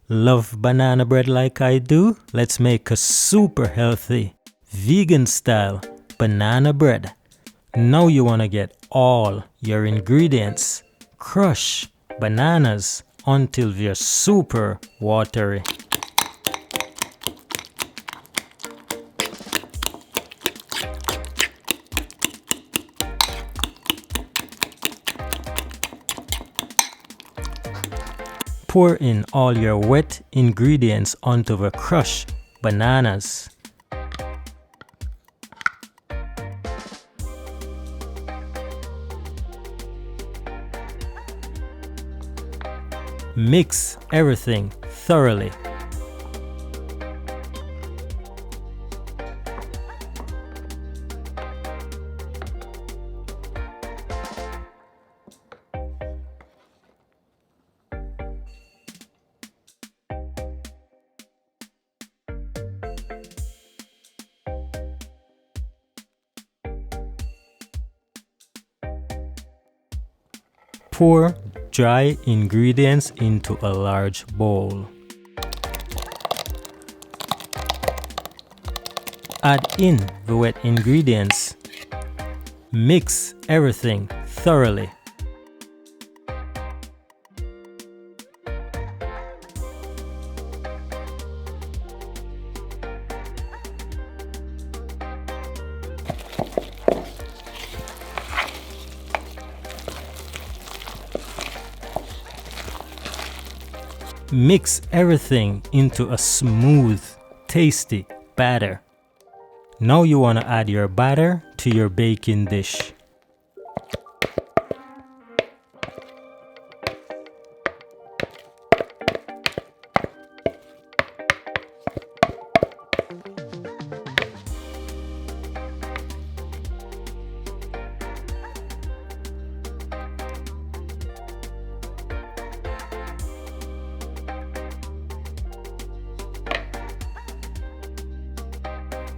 Love banana bread like I do? Let's make a super healthy, vegan style banana bread. Now you want to get all your ingredients. Crush bananas until they're super watery. Pour in all your wet ingredients onto the crushed bananas. Mix everything thoroughly. Pour dry ingredients into a large bowl. Add in the wet ingredients. Mix everything thoroughly. Mix everything into a smooth, tasty batter. Now you want to add your batter to your baking dish.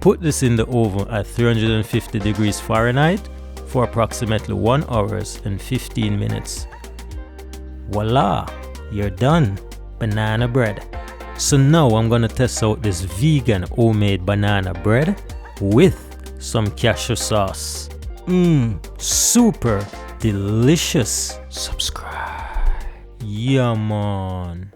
Put this in the oven at 350 degrees Fahrenheit for approximately 1 hour and 15 minutes. Voila! You're done! Banana bread. So now I'm gonna test out this vegan homemade banana bread with some cashew sauce. Super delicious. Subscribe. Yeah, man.